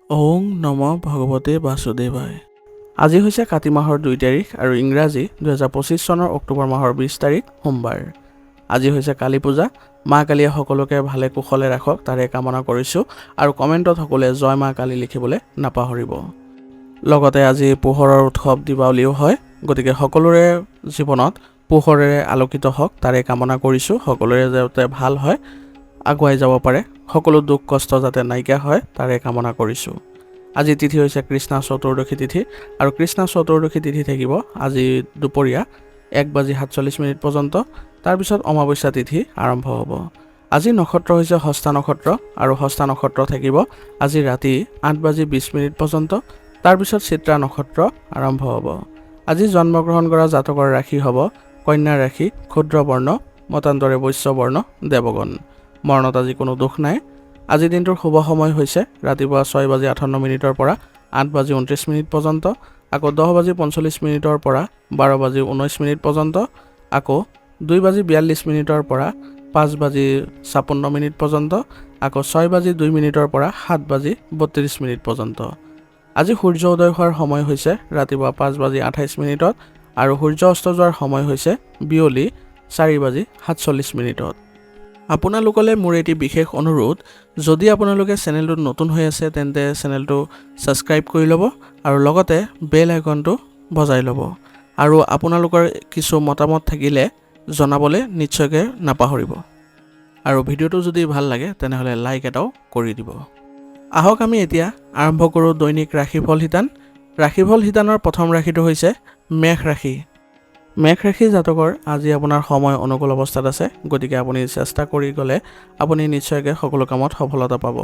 ওং নম ভগৱতে বাসুদেৱায়। আজি হৈছে কাতি মাহৰ 2 তাৰিখ আৰু ইংৰাজী 2025 চনৰ অক্টোবৰ মাহৰ 20 তাৰিখ সোমবাৰ। আজি হৈছে কালী পূজা। মা কালীয়ে সকলোকে ভালে কুশলে ৰাখক তাৰে কামনা কৰিছোঁ আৰু কমেণ্টত সকলোৱে জয় মা কালী লিখিবলৈ নাপাহৰিব। লগতে আজি পোহৰৰ উৎসৱ দীপাৱলীও হয়, গতিকে সকলোৰে জীৱনত পোহৰেৰে আলোকিত হওক তাৰে কামনা কৰিছোঁ। সকলোৰে যাতে ভাল হয়, আগুৱাই যাব পাৰে, সকলো দুখ কষ্ট যাতে নাইকিয়া হয় তাৰে কামনা কৰিছোঁ। আজি তিথি হৈছে কৃষ্ণ চতুৰ্দশী তিথি আৰু কৃষ্ণ চতুৰ্দশী তিথি থাকিব আজি দুপৰীয়া 1:47 পৰ্যন্ত। তাৰপিছত অমাৱস্যা তিথি আৰম্ভ হ'ব। আজি নক্ষত্ৰ হৈছে হস্তা নক্ষত্ৰ আৰু হস্তা নক্ষত্ৰ থাকিব আজি ৰাতি 8:20 পৰ্যন্ত। তাৰপিছত চিত্ৰা নক্ষত্ৰ আৰম্ভ হ'ব। আজি জন্মগ্ৰহণ কৰা জাতকৰ ৰাশি হ'ব কন্যা ৰাশি, ক্ষুদ্ৰ বৰ্ণ, মতান্তৰে বৈশ্য বৰ্ণ, দেৱগণ। মৰণত আজি কোনো দুখ নাই। আজিৰ দিনটোৰ শুভ সময় হৈছে ৰাতিপুৱা 6:58 পৰা 8:29 পৰ্যন্ত, আকৌ 10:45 পৰা 12:19 পৰ্যন্ত, আকৌ 2:42 পৰা 5:56 পৰ্যন্ত, আকৌ 6:02 পৰা 7:32 পৰ্যন্ত। আজি সূৰ্য উদয় হোৱাৰ সময় হৈছে ৰাতিপুৱা 5:28 আৰু সূৰ্য অস্ত যোৱাৰ সময় হৈছে বিয়লি 4:47। আপোনালোকলৈ মোৰ এটি বিশেষ অনুৰোধ, যদি আপোনালোকে চেনেলটোত নতুন হৈ আছে তেন্তে চেনেলটো ছাবস্ক্ৰাইব কৰি ল'ব আৰু লগতে বেল আইকনটো বজাই ল'ব। আৰু আপোনালোকৰ কিছু মতামত থাকিলে জনাবলৈ নিশ্চয়কৈ নাপাহৰিব। আৰু ভিডিঅ'টো যদি ভাল লাগে তেনেহ'লে লাইক এটাও কৰি দিব। আহক আমি এতিয়া আৰম্ভ কৰোঁ দৈনিক ৰাশিফল শিতান। ৰাশিফল শিতানৰ প্ৰথম ৰাশিটো হৈছে মেষ ৰাশি। মেষ ৰাশি জাতকৰ আজি আপোনাৰ সময় অনুকূল অৱস্থাত আছে, গতিকে আপুনি চেষ্টা কৰি গ'লে আপুনি নিশ্চয়কৈ সকলো কামত সফলতা পাব।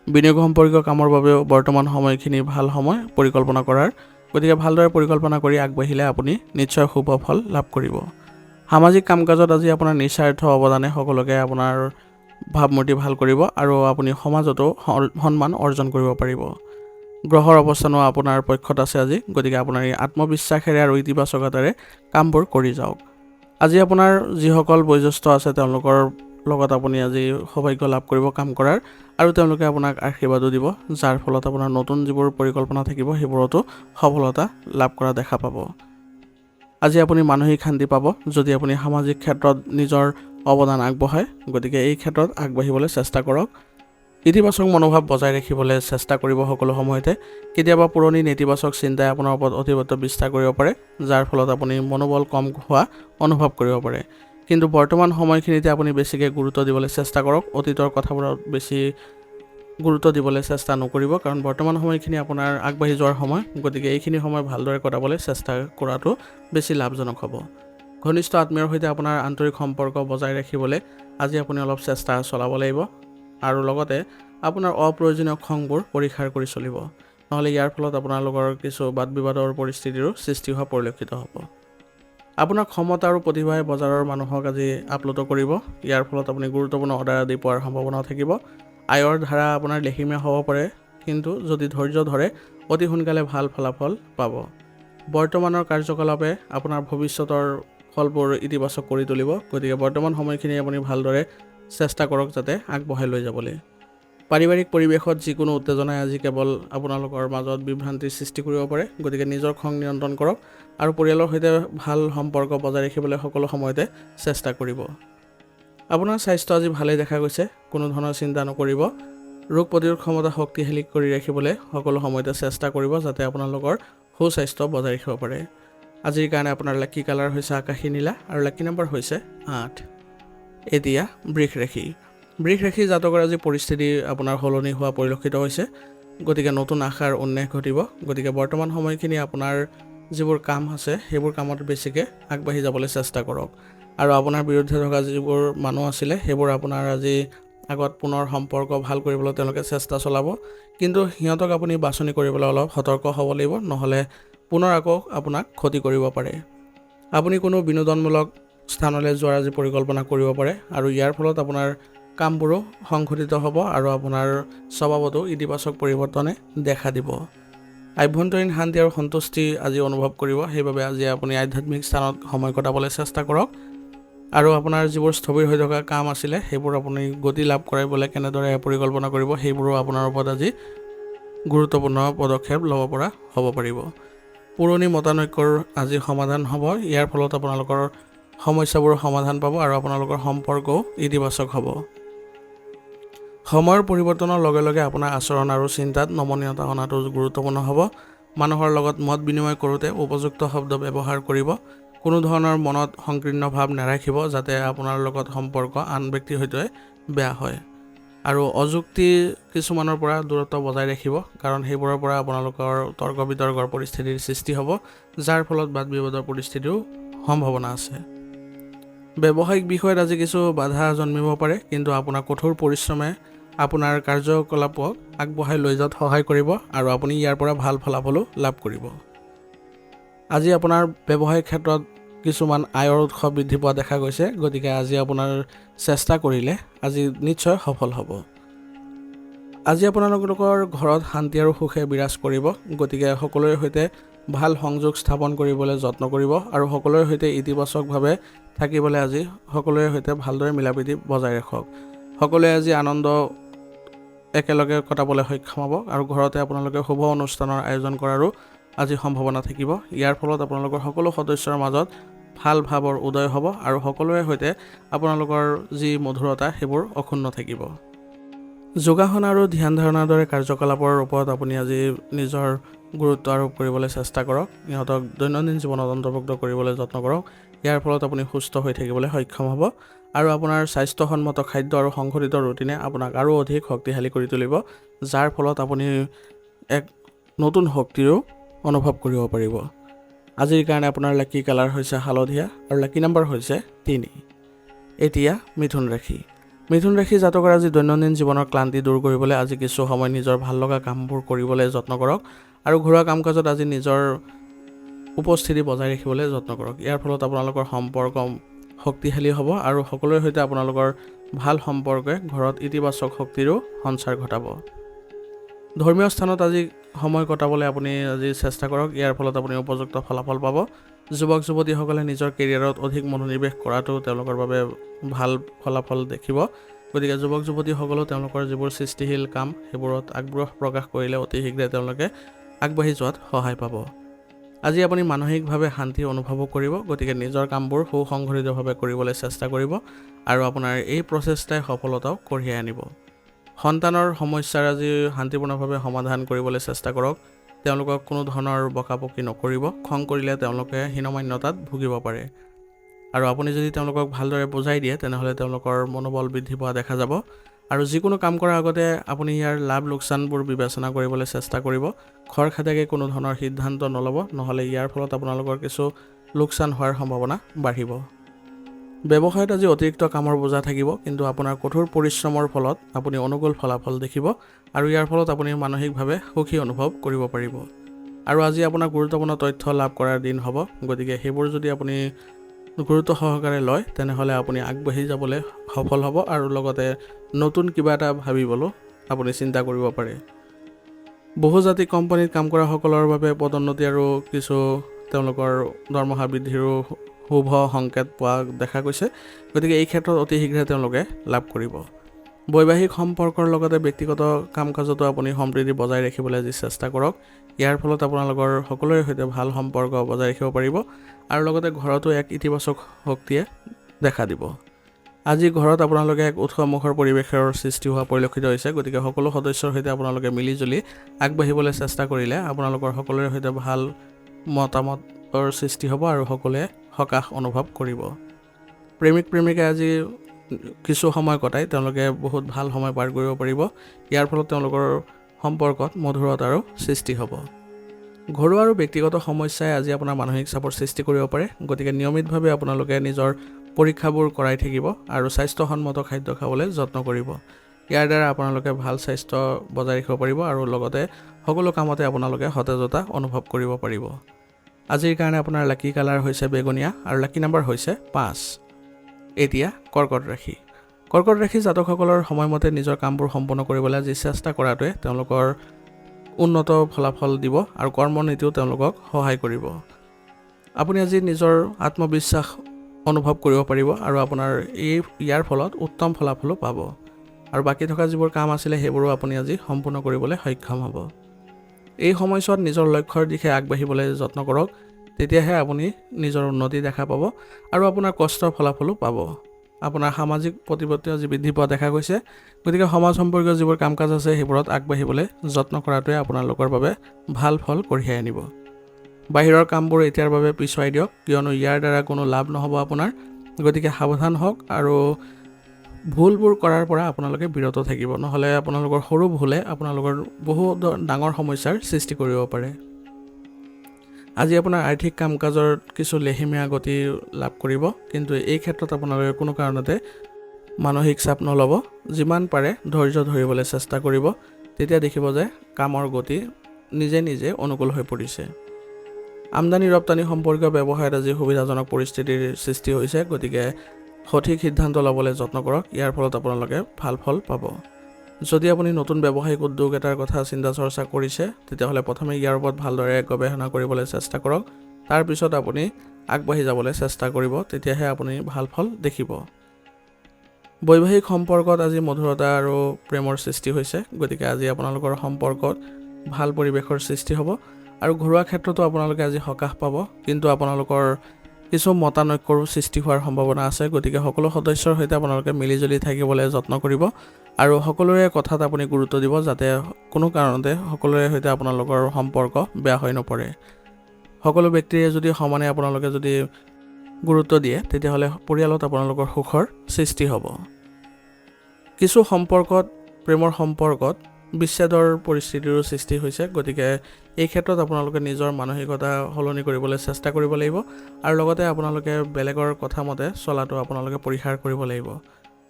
বিনিয়োগ সম্পৰ্কীয় কামৰ বাবেও বৰ্তমান সময়খিনি ভাল সময় পৰিকল্পনা কৰাৰ, গতিকে ভালদৰে পৰিকল্পনা কৰি আগবাঢ়িলে আপুনি নিশ্চয় শুভ ফল লাভ কৰিব। সামাজিক কাম কাজত আজি আপোনাৰ নিস্বাৰ্থ অৱদানে সকলোকে আপোনাৰ ভাৱমূৰ্তি ভাল কৰিব আৰু আপুনি সমাজতো সন্মান অৰ্জন কৰিব পাৰিব। গ্ৰহৰ অৱস্থানো আপোনাৰ পক্ষত আছে আজি, গতিকে আপোনাৰ এই আত্মবিশ্বাসেৰে আৰু ইতিবাচকতাৰে কামবোৰ কৰি যাওক। আজি আপোনাৰ যিসকল বয়োজ্যেষ্ঠ আছে তেওঁলোকৰ লগত আপুনি আজি সৌভাগ্য লাভ কৰিব কাম কৰাৰ, আৰু তেওঁলোকে আপোনাক আশীৰ্বাদো দিব, যাৰ ফলত আপোনাৰ নতুন যিবোৰ পৰিকল্পনা থাকিব সেইবোৰতো সফলতা লাভ কৰা দেখা পাব। আজি আপুনি মানসিক শান্তি পাব যদি আপুনি সামাজিক ক্ষেত্ৰত নিজৰ অৱদান আগবঢ়ায়, গতিকে এই ক্ষেত্ৰত আগবাঢ়িবলৈ চেষ্টা কৰক। ইতিবাচক মনোভাৱ বজাই ৰাখিবলৈ চেষ্টা কৰিব সকলো সময়তে। কেতিয়াবা পুৰণি নেতিবাচক চিন্তাই আপোনাৰ ওপৰত অতিৰিক্ত বিস্তাৰ কৰিব পাৰে, যাৰ ফলত আপুনি মনোবল কম হোৱা অনুভৱ কৰিব পাৰে। কিন্তু বৰ্তমান সময়খিনিতে আপুনি বেছিকৈ গুৰুত্ব দিবলৈ চেষ্টা কৰক, অতীতৰ কথাবোৰত বেছি গুৰুত্ব দিবলৈ চেষ্টা নকৰিব, কাৰণ বৰ্তমান সময়খিনি আপোনাৰ আগবাঢ়ি যোৱাৰ সময়, গতিকে এইখিনি সময় ভালদৰে কটাবলৈ চেষ্টা কৰাটো বেছি লাভজনক হ'ব। ঘনিষ্ঠ আত্মীয়ৰ সৈতে আপোনাৰ আন্তৰিক সম্পৰ্ক বজাই ৰাখিবলৈ আজি আপুনি অলপ চেষ্টা চলাব লাগিব আৰু লগতে আপোনাৰ অপ্ৰয়োজনীয় খংবোৰ পৰিহাৰ কৰি চলিব, নহ'লে ইয়াৰ ফলত আপোনালোকৰ কিছু বাদ বিবাদৰ পৰিস্থিতিৰো সৃষ্টি হোৱা পৰিলক্ষিত হ'ব। আপোনাৰ ক্ষমতা আৰু প্ৰতিভাই বজাৰৰ মানুহক আজি আপ্লুত কৰিব, ইয়াৰ ফলত আপুনি গুৰুত্বপূৰ্ণ অৰ্ডাৰ আদি পোৱাৰ সম্ভাৱনাও থাকিব। আয়ৰ ধাৰা আপোনাৰ লেহিমীয়া হ'ব পাৰে, কিন্তু যদি ধৈৰ্য ধৰে অতি সোনকালে ভাল ফলাফল পাব। বৰ্তমানৰ কাৰ্যকলাপে আপোনাৰ ভৱিষ্যতৰ ফলবোৰ ইতিবাচক কৰি তুলিব, গতিকে বৰ্তমান সময়খিনি আপুনি ভালদৰে চেষ্টা কৰক যাতে আগবঢ়াই লৈ যাবলৈ। পাৰিবাৰিক পৰিৱেশত যিকোনো উত্তেজনাই আজি কেৱল আপোনালোকৰ মাজত বিভ্ৰান্তিৰ সৃষ্টি কৰিব পাৰে, গতিকে নিজৰ খং নিয়ন্ত্ৰণ কৰক আৰু পৰিয়ালৰ সৈতে ভাল সম্পৰ্ক বজাই ৰাখিবলৈ সকলো সময়তে চেষ্টা কৰিব। আপোনাৰ স্বাস্থ্য আজি ভালেই দেখা গৈছে, কোনো ধৰণৰ চিন্তা নকৰিব। ৰোগ প্ৰতিৰোধ ক্ষমতা শক্তিশালী কৰি ৰাখিবলৈ সকলো সময়তে চেষ্টা কৰিব যাতে আপোনালোকৰ সুস্বাস্থ্য বজাই ৰাখিব পাৰে। আজিৰ কাৰণে আপোনাৰ লাকি কালাৰ হৈছে আকাশী নীলা আৰু লাকি নম্বৰ হৈছে 8। এতিয়া বৃষ ৰাশি। বৃষ ৰাশি জাতকৰ আজি পৰিস্থিতি আপোনাৰ সলনি হোৱা পৰিলক্ষিত হৈছে, গতিকে নতুন আশাৰ উন্মেষ ঘটিব। গতিকে বৰ্তমান সময়খিনি আপোনাৰ যিবোৰ কাম আছে সেইবোৰ কামত বেছিকৈ আগবাঢ়ি যাবলৈ চেষ্টা কৰক আৰু আপোনাৰ বিৰুদ্ধে থকা যিবোৰ মানুহ আছিলে সেইবোৰ আপোনাৰ আজি আগত পুনৰ সম্পৰ্ক ভাল কৰিবলৈ তেওঁলোকে চেষ্টা চলাব, কিন্তু সিহঁতক আপুনি বাছনি কৰিবলৈ অলপ সতৰ্ক হ'ব লাগিব, নহ'লে পুনৰ আকৌ আপোনাক ক্ষতি কৰিব পাৰে। আপুনি কোনো বিনোদনমূলক স্থানলৈ যোৱাৰ আজি পৰিকল্পনা কৰিব পাৰে আৰু ইয়াৰ ফলত আপোনাৰ কামবোৰো সংঘটিত হ'ব আৰু আপোনাৰ স্বভাৱতো ইতিবাচক পৰিৱৰ্তনে দেখা দিব। আভ্যন্তৰীণ শান্তি আৰু সন্তুষ্টি আজি অনুভৱ কৰিব, সেইবাবে আজি আপুনি আধ্যাত্মিক স্থানত সময় কটাবলৈ চেষ্টা কৰক আৰু আপোনাৰ যিবোৰ স্থবিৰ হৈ থকা কাম আছিলে সেইবোৰ আপুনি গতি লাভ কৰাবলৈ কেনেদৰে পৰিকল্পনা কৰিব সেইবোৰো আপোনাৰ ওপৰত আজি গুৰুত্বপূৰ্ণ পদক্ষেপ ল'ব পৰা হ'ব পাৰিব। পুৰণি মতানৈক্যৰ আজি সমাধান হ'ব। ইয়াৰ ফলত আপোনালোকৰ সমস্যাবোৰ সমাধান পাব আৰু আপোনালোকৰ সম্পৰ্কও ইতিবাচক হ'ব। সময়ৰ পৰিৱৰ্তনৰ লগে লগে আপোনাৰ আচৰণ আৰু চিন্তাত নমনীয়তা অনাটো গুৰুত্বপূৰ্ণ হ'ব। মানুহৰ লগত মত বিনিময় কৰোঁতে উপযুক্ত শব্দ ব্যৱহাৰ কৰিব। কোনো ধৰণৰ মনত সংকীৰ্ণ ভাৱ নাৰাখিব যাতে আপোনাৰ লগত সম্পৰ্ক আন ব্যক্তিৰ সৈতে বেয়া হয়। আৰু অযুক্তি কিছুমানৰ পৰা দূৰত্ব বজাই ৰাখিব, কাৰণ সেইবোৰৰ পৰা আপোনালোকৰ তৰ্ক বিতৰ্কৰ পৰিস্থিতিৰ সৃষ্টি হ'ব, যাৰ ফলত বাদ বিবাদৰ পৰিস্থিতিও সম্ভাৱনা আছে। ব্যৱসায়িক বিষয়ত আজি কিছু বাধা জন্মিব পাৰে, কিন্তু আপোনাৰ কঠোৰ পৰিশ্ৰমে আপোনাৰ কাৰ্যকলাপক আগবঢ়াই লৈ যোৱাত সহায় কৰিব আৰু আপুনি ইয়াৰ পৰা ভাল ফলাফলো লাভ কৰিব। আজি আপোনাৰ ব্যৱসায়িক ক্ষেত্ৰত কিছুমান আয়ৰ উৎস বৃদ্ধি পোৱা দেখা গৈছে, গতিকে আজি আপোনাৰ চেষ্টা কৰিলে আজি নিশ্চয় সফল হ'ব। আজি আপোনালোকৰ ঘৰত শান্তি আৰু সুখে বিৰাজ কৰিব, গতিকে সকলোৰে সৈতে ভাল সংযোগ স্থাপন কৰিবলৈ যত্ন কৰিব আৰু সকলোৰে সৈতে ইতিবাচকভাৱে থাকিবলৈ আজি সকলোৰে সৈতে ভালদৰে মিলাপ্ৰীতি বজাই ৰাখক। সকলোৱে আজি আনন্দ একেলগে কটাবলৈ সক্ষম হ'ব আৰু ঘৰতে আপোনালোকে শুভ অনুষ্ঠানৰ আয়োজন কৰাৰো আজি সম্ভাৱনা থাকিব। ইয়াৰ ফলত আপোনালোকৰ সকলো সদস্যৰ মাজত ভাল ভাৱৰ উদয় হ'ব আৰু সকলোৰে সৈতে আপোনালোকৰ যি মধুৰতা সেইবোৰ অক্ষুণ্ণ থাকিব। যোগাসন আৰু ধ্যান ধাৰণাৰ দৰে কাৰ্যকলাপৰ ওপৰত আপুনি আজি নিজৰ গুৰুত্ব আৰোপ কৰিবলৈ চেষ্টা কৰক। ইহঁতক দৈনন্দিন জীৱনত অন্তৰ্ভুক্ত কৰিবলৈ যত্ন কৰক। ইয়াৰ ফলত আপুনি সুস্থ হৈ থাকিবলৈ সক্ষম হ'ব আৰু আপোনাৰ স্বাস্থ্যসন্মত খাদ্য আৰু সংঘটিত ৰুটিনে আপোনাক আৰু অধিক শক্তিশালী কৰি তুলিব, যাৰ ফলত আপুনি এক নতুন শক্তিৰো অনুভৱ কৰিব পাৰিব। আজিৰ কাৰণে আপোনাৰ লাকি কালাৰ হৈছে হালধীয়া আৰু লাকি নম্বৰ হৈছে 3। এতিয়া মিথুন ৰাশি। মিথুন ৰাশি জাতকৰ আজি দৈনন্দিন জীৱনৰ ক্লান্তি দূৰ কৰিবলৈ আজি কিছু সময় নিজৰ ভাল লগা কামবোৰ কৰিবলৈ যত্ন কৰক আৰু ঘৰুৱা কাম কাজত আজি নিজৰ উপস্থিতি বজাই ৰাখিবলৈ যত্ন কৰক। ইয়াৰ ফলত আপোনালোকৰ সম্পৰ্ক শক্তিশালী হ'ব আৰু সকলোৰে সৈতে আপোনালোকৰ ভাল সম্পৰ্কে ঘৰত ইতিবাচক শক্তিৰো সঞ্চাৰ ঘটাব। ধৰ্মীয় স্থানত আজি সময় কটাবলৈ আপুনি আজি চেষ্টা কৰক। ইয়াৰ ফলত আপুনি উপযুক্ত ফলাফল পাব। যুৱক যুৱতীসকলে নিজৰ কেৰিয়াৰত অধিক মনোনিৱেশ কৰাটো তেওঁলোকৰ বাবে ভাল ফলাফল দেখিব, গতিকে যুৱক যুৱতীসকলেও তেওঁলোকৰ যিবোৰ সৃষ্টিশীল কাম সেইবোৰত আগ্ৰহ প্ৰকাশ কৰিলে অতি শীঘ্ৰে তেওঁলোকে আগবাঢ়ি যোৱাত সহায় পাব। আজি আপুনি মানসিকভাৱে শান্তি অনুভৱ কৰিব, গতিকে নিজৰ কামবোৰ সুসংগঠিতভাৱে কৰিবলৈ চেষ্টা কৰিব আৰু আপোনাৰ এই প্ৰচেষ্টাই সফলতাও কঢ়িয়াই আনিব। সন্তানৰ সমস্যাৰ আজি শান্তিপূৰ্ণভাৱে সমাধান কৰিবলৈ চেষ্টা কৰক। তেওঁলোকক কোনো ধৰণৰ বকাবকি নকৰিব। খং কৰিলে তেওঁলোকে হীনমান্যতাত ভুগিব পাৰে আৰু আপুনি যদি তেওঁলোকক ভালদৰে বুজাই দিয়ে তেনেহ'লে তেওঁলোকৰ মনোবল বৃদ্ধি পোৱা দেখা যাব। আৰু যিকোনো কাম কৰাৰ আগতে আপুনি ইয়াৰ লাভ লোকচানবোৰ বিবেচনা কৰিবলৈ চেষ্টা কৰিব। খৰখেদাকে কোনো ধৰণৰ সিদ্ধান্ত নল'ব, নহ'লে ইয়াৰ ফলত আপোনালোকৰ কিছু লোকচান হোৱাৰ সম্ভাৱনা বাঢ়িব। ব্যৱসায়ত আজি অতিৰিক্ত কামৰ বোজা থাকিব, কিন্তু আপোনাৰ কঠোৰ পৰিশ্ৰমৰ ফলত আপুনি অনুকূল ফলাফল দেখিব আৰু ইয়াৰ ফলত আপুনি মানসিকভাৱে সুখী অনুভৱ কৰিব পাৰিব। আৰু আজি আপোনাৰ গুৰুত্বপূৰ্ণ তথ্য লাভ কৰাৰ দিন হ'ব, গতিকে সেইবোৰ যদি আপুনি গুৰুত্ব সহকাৰে লয় তেনেহ'লে আপুনি আগবাঢ়ি যাবলৈ সফল হ'ব আৰু লগতে নতুন কিবা এটা ভাবিবলৈও আপুনি চিন্তা কৰিব পাৰে। বহুজাতিক কোম্পানীত কাম কৰাসকলৰ বাবে পদোন্নতি আৰু কিছু তেওঁলোকৰ দৰমহা বৃদ্ধিৰো শুভ সংকেত পোৱা দেখা গৈছে, গতিকে এই ক্ষেত্ৰত অতি শীঘ্ৰে তেওঁলোকে লাভ কৰিব। বৈবাহিক সম্পৰ্কৰ লগতে ব্যক্তিগত কাম কাজতো আপুনি সম্প্ৰীতি বজাই ৰাখিবলৈ আজি চেষ্টা কৰক। ইয়াৰ ফলত আপোনালোকৰ সকলোৰে সৈতে ভাল সম্পৰ্ক বজাই ৰাখিব পাৰিব আৰু লগতে ঘৰতো এক ইতিবাচক শক্তিয়ে দেখা দিব। আজি ঘৰত আপোনালোকে এক উৎসৱমুখৰ পৰিৱেশৰ সৃষ্টি হোৱা পৰিলক্ষিত হৈছে, গতিকে সকলো সদস্যৰ সৈতে আপোনালোকে মিলিজুলি আগবাঢ়িবলৈ চেষ্টা কৰিলে আপোনালোকৰ সকলোৰে সৈতে ভাল মতামতৰ সৃষ্টি হ'ব আৰু সকলোৱে সকাহ অনুভৱ কৰিব। প্ৰেমিক প্ৰেমিকাই আজি কিছু সময় কটাই তেওঁলোকে বহুত ভাল সময় পাৰ কৰিব পাৰিব। ইয়াৰ ফলত তেওঁলোকৰ সম্পৰ্কত মধুৰতাৰো সৃষ্টি হ'ব। ঘৰুৱা আৰু ব্যক্তিগত সমস্যাই আজি আপোনাৰ মানসিক চাপৰ সৃষ্টি কৰিব পাৰে, গতিকে নিয়মিতভাৱে আপোনালোকে নিজৰ পৰীক্ষাবোৰ কৰাই থাকিব আৰু স্বাস্থ্যসন্মত খাদ্য খাবলৈ যত্ন কৰিব। ইয়াৰ দ্বাৰা আপোনালোকে ভাল স্বাস্থ্য বজাই ৰাখিব পাৰিব আৰু লগতে সকলো কামতে আপোনালোকে সতেজতা অনুভৱ কৰিব পাৰিব। আজিৰ কাৰণে আপোনাৰ লাকি কালাৰ হৈছে বেঙুনীয়া আৰু লাকি নম্বৰ হৈছে 5। এতিয়া কৰ্কট ৰাশি। কৰ্কট ৰাশি জাতকসকলৰ সময়মতে নিজৰ কামবোৰ সম্পূৰ্ণ কৰিবলৈ আজি চেষ্টা কৰাটোৱে তেওঁলোকৰ উন্নত ফলাফল দিব আৰু কৰ্মনীতিও তেওঁলোকক সহায় কৰিব। আপুনি আজি নিজৰ আত্মবিশ্বাস অনুভৱ কৰিব পাৰিব আৰু আপোনাৰ ইয়াৰ ফলত উত্তম ফলাফলো পাব আৰু বাকী থকা যিবোৰ কাম আছিলে সেইবোৰো আপুনি আজি সম্পূৰ্ণ কৰিবলৈ সক্ষম হ'ব। এই সময়ছোৱাত নিজৰ লক্ষ্যৰ দিশে আগবাঢ়িবলৈ যত্ন কৰক, তেতিয়াহে আপুনি নিজৰ উন্নতি দেখা পাব আৰু আপোনাৰ কষ্টৰ ফলাফলো পাব। আপোনাৰ সামাজিক প্ৰতিপত্তি আজি বৃদ্ধি পোৱা দেখা গৈছে, গতিকে সমাজ সম্পৰ্কীয় যিবোৰ কাম কাজ আছে সেইবোৰত আগবাঢ়িবলৈ যত্ন কৰাটোৱে আপোনালোকৰ বাবে ভাল ফল কঢ়িয়াই আনিব। বাহিৰৰ কামবোৰ এতিয়াৰ বাবে পিছুৱাই দিয়ক, কিয়নো ইয়াৰ দ্বাৰা কোনো লাভ নহ'ব আপোনাৰ। গতিকে সাৱধান হওক আৰু ভুলবোৰ কৰাৰ পৰা আপোনালোকে বিৰত থাকিব, নহ'লে আপোনালোকৰ সৰু ভুলে আপোনালোকৰ বহু ডাঙৰ সমস্যাৰ সৃষ্টি কৰিব পাৰে। আজি আপোনাৰ আৰ্থিক কাম কাজৰ কিছু লেহেমীয়া গতি লাভ কৰিব, কিন্তু এই ক্ষেত্ৰত আপোনালোকে কোনো কাৰণতে মানসিক চাপ নল'ব। যিমান পাৰে ধৈৰ্য ধৰিবলৈ চেষ্টা কৰিব, তেতিয়া দেখিব যে কামৰ গতি নিজে নিজে অনুকূল হৈ পৰিছে। আমদানি ৰপ্তানি সম্পৰ্কীয় ব্যৱসায়ত আজি সুবিধাজনক পৰিস্থিতিৰ সৃষ্টি হৈছে, গতিকে সঠিক সিদ্ধান্ত ল'বলৈ যত্ন কৰক, ইয়াৰ ফলত আপোনালোকে ভাল ফল পাব। যদি আপুনি নতুন ব্যৱসায়িক উদ্যোগ এটাৰ কথা চিন্তা চৰ্চা কৰিছে, তেতিয়াহ'লে প্ৰথমে ইয়াৰ ওপৰত ভালদৰে গৱেষণা কৰিবলৈ চেষ্টা কৰক, তাৰপিছত আপুনি আগবাঢ়ি যাবলৈ চেষ্টা কৰিব, তেতিয়াহে আপুনি ভাল ফল দেখিব। বৈবাহিক সম্পৰ্কত আজি মধুৰতা আৰু প্ৰেমৰ সৃষ্টি হৈছে, গতিকে আজি আপোনালোকৰ সম্পৰ্কত ভাল পৰিৱেশৰ সৃষ্টি হ'ব আৰু ঘৰুৱা ক্ষেত্ৰতো আপোনালোকে আজি সকাহ পাব, কিন্তু আপোনালোকৰ কিছু মতানৈক্যৰো সৃষ্টি হোৱাৰ সম্ভাৱনা আছে। গতিকে সকলো সদস্যৰ সৈতে আপোনালোকে মিলিজুলি থাকিবলৈ যত্ন কৰিব আৰু সকলোৰে কথাত আপুনি গুৰুত্ব দিব, যাতে কোনো কাৰণতে সকলোৰে সৈতে আপোনালোকৰ সম্পৰ্ক বেয়া হৈ নপৰে। সকলো ব্যক্তিয়ে যদি সমানে আপোনালোকে যদি গুৰুত্ব দিয়ে, তেতিয়াহ'লে পৰিয়ালত আপোনালোকৰ সুখৰ সৃষ্টি হ'ব। কিছু সম্পৰ্কত, প্ৰেমৰ সম্পৰ্কত বিচ্ছেদৰ পৰিস্থিতিৰো সৃষ্টি হৈছে, গতিকে এই ক্ষেত্ৰত আপোনালোকে নিজৰ মানসিকতা সলনি কৰিবলৈ চেষ্টা কৰিব লাগিব আৰু লগতে আপোনালোকে বেলেগৰ কথা মতে চলাটো আপোনালোকে পৰিহাৰ কৰিব লাগিব।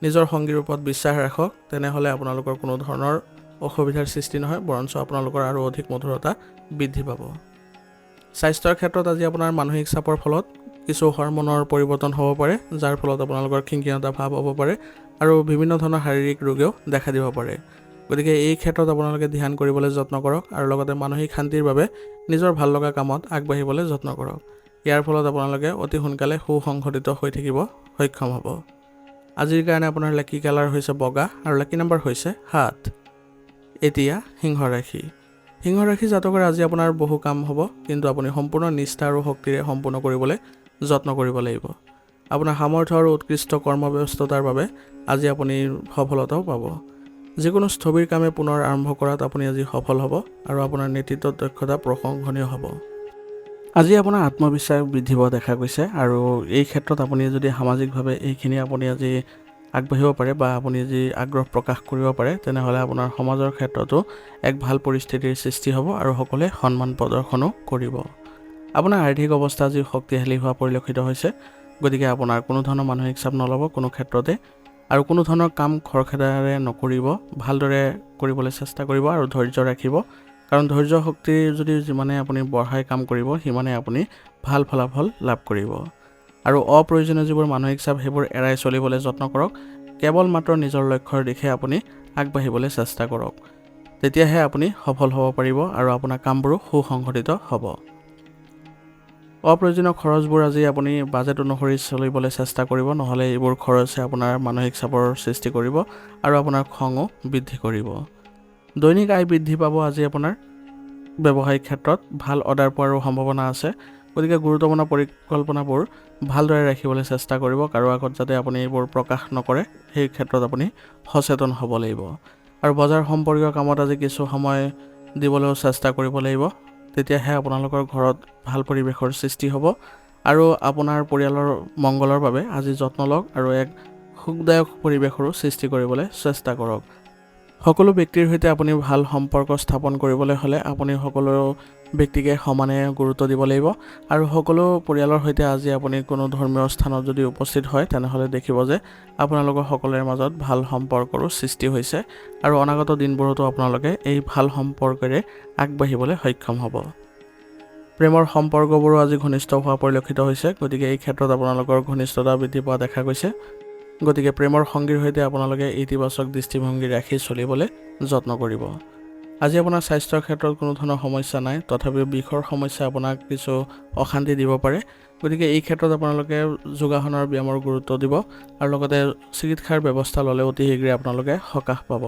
নিজৰ সংগীৰ ওপৰত বিশ্বাস ৰাখক, তেনেহ'লে আপোনালোকৰ কোনো ধৰণৰ অসুবিধাৰ সৃষ্টি নহয়, বৰঞ্চ আপোনালোকৰ আৰু অধিক মধুৰতা বৃদ্ধি পাব। স্বাস্থ্যৰ ক্ষেত্ৰত আজি আপোনাৰ মানসিক চাপৰ ফলত কিছু হৰমনৰ পৰিৱৰ্তন হ'ব পাৰে, যাৰ ফলত আপোনালোকৰ খিংখিঙতা ভাৱ হ'ব পাৰে আৰু বিভিন্ন ধৰণৰ শাৰীৰিক ৰোগেও দেখা দিব পাৰে। গতিকে এই ক্ষেত্ৰত আপোনালোকে ধ্যান কৰিবলৈ যত্ন কৰক আৰু লগতে মানসিক শান্তিৰ বাবে নিজৰ ভাল লগা কামত আগবাঢ়িবলৈ যত্ন কৰক। ইয়াৰ ফলত আপোনালোকে অতি সোনকালে সুসংগঠিত হৈ থাকিব সক্ষম হ'ব। আজিৰ কাৰণে আপোনাৰ লাকি কালাৰ হৈছে বগা আৰু লাকি নাম্বাৰ হৈছে 7। এতিয়া সিংহ ৰাশি। সিংহ ৰাশি জাতকৰ আজি আপোনাৰ বহু কাম হ'ব, কিন্তু আপুনি সম্পূৰ্ণ নিষ্ঠা আৰু শক্তিৰে সম্পূৰ্ণ কৰিবলৈ যত্ন কৰিব লাগিব। আপোনাৰ সামৰ্থ্য আৰু উৎকৃষ্ট কৰ্মব্যস্ততাৰ বাবে আজি আপুনি সফলতাও পাব। যিকোনো স্থবিৰ কামে পুনৰ আৰম্ভ কৰাত আপুনি আজি সফল হ'ব আৰু আপোনাৰ নেতৃত্বৰ দক্ষতা প্ৰশংসনীয় হ'ব। আজি আপোনাৰ আত্মবিশ্বাস বৃদ্ধি পোৱা দেখা গৈছে আৰু এই ক্ষেত্ৰত আপুনি যদি সামাজিকভাৱে এইখিনি আপুনি আজি আগবাঢ়িব পাৰে বা আপুনি যদি আগ্ৰহ প্ৰকাশ কৰিব পাৰে, তেনেহ'লে আপোনাৰ সমাজৰ ক্ষেত্ৰতো এক ভাল পৰিস্থিতিৰ সৃষ্টি হ'ব আৰু সকলোৱে সন্মান প্ৰদৰ্শনো কৰিব। আপোনাৰ আৰ্থিক অৱস্থা আজি শক্তিশালী হোৱা পৰিলক্ষিত হৈছে, গতিকে আপোনাৰ কোনো ধৰণৰ মানসিক চাপ নল'ব কোনো ক্ষেত্ৰতে আৰু কোনো ধৰণৰ কাম খৰখেদাৰে নকৰিব, ভালদৰে কৰিবলৈ চেষ্টা কৰিব আৰু ধৈৰ্য ৰাখিব, কাৰণ ধৈৰ্য শক্তি যদি যিমানে আপুনি বঢ়াই কাম কৰিব, সিমানে আপুনি ভাল ফলাফল লাভ কৰিব। আৰু অপ্ৰয়োজনীয় যিবোৰ মানসিক চাপ সেইবোৰ এৰাই চলিবলৈ যত্ন কৰক, কেৱল মাত্ৰ নিজৰ লক্ষ্যৰ দিশে আপুনি আগবাঢ়িবলৈ চেষ্টা কৰক, তেতিয়াহে আপুনি সফল হ'ব পাৰিব আৰু আপোনাৰ কামবোৰো সুসংগঠিত হ'ব। অপ্ৰয়োজনীয় খৰচবোৰ আজি আপুনি বাজেট অনুসৰি চলিবলৈ চেষ্টা কৰিব, নহ'লে এইবোৰ খৰচে আপোনাৰ মানসিক চাপৰ সৃষ্টি কৰিব আৰু আপোনাৰ খঙো বৃদ্ধি কৰিব। দৈনিক আয় বৃদ্ধি পাব আজি আপোনাৰ ব্যৱসায়িক ক্ষেত্ৰত ভাল অৰ্ডাৰ পোৱাৰো সম্ভাৱনা আছে, গতিকে গুৰুত্বপূৰ্ণ পৰিকল্পনাবোৰ ভালদৰে ৰাখিবলৈ চেষ্টা কৰিব, কাৰো আগত যাতে আপুনি এইবোৰ প্ৰকাশ নকৰে সেই ক্ষেত্ৰত আপুনি সচেতন হ'ব লাগিব। আৰু বজাৰ সম্পৰ্কীয় কামত আজি কিছু সময় দিবলৈও চেষ্টা কৰিব লাগিব, তেতিয়াহে আপোনালোকৰ ঘৰত ভাল পৰিৱেশৰ সৃষ্টি হ'ব আৰু আপোনাৰ পৰিয়ালৰ মংগলৰ বাবে আজি যত্ন লওক আৰু এক সুখদায়ক পৰিৱেশৰো সৃষ্টি কৰিবলৈ চেষ্টা কৰক। সকলো ব্যক্তিৰ সৈতে আপুনি ভাল সম্পৰ্ক স্থাপন কৰিবলৈ হ'লে আপুনি সকলো ব্যক্তিকে সমানে গুৰুত্ব দিব লাগিব আৰু সকলো পৰিয়ালৰ সৈতে আজি আপুনি কোনো ধৰ্মীয় স্থানত যদি উপস্থিত হয়, তেনেহ'লে দেখিব যে আপোনালোকৰ সকলোৰে মাজত ভাল সম্পৰ্কৰো সৃষ্টি হৈছে আৰু অনাগত দিনবোৰতো আপোনালোকে এই ভাল সম্পৰ্কেৰে আগবাঢ়িবলৈ সক্ষম হ'ব। প্ৰেমৰ সম্পৰ্কবোৰো আজি ঘনিষ্ঠ হোৱা পৰিলক্ষিত হৈছে, গতিকে এই ক্ষেত্ৰত আপোনালোকৰ ঘনিষ্ঠতা বৃদ্ধি পোৱা দেখা গৈছে। গতিকে প্ৰেমৰ সংগীৰ সৈতে আপোনালোকে ইতিবাচক দৃষ্টিভংগী ৰাখি চলিবলৈ যত্ন কৰিব। আজি আপোনাৰ স্বাস্থ্যৰ ক্ষেত্ৰত কোনো ধৰণৰ সমস্যা নাই, তথাপিও বিষৰ সমস্যা আপোনাক কিছু অশান্তি দিব পাৰে, গতিকে এই ক্ষেত্ৰত আপোনালোকে যোগাসনৰ ব্যায়ামৰ গুৰুত্ব দিব আৰু লগতে চিকিৎসাৰ ব্যৱস্থা ল'লে অতি শীঘ্ৰে আপোনালোকে সকাহ পাব।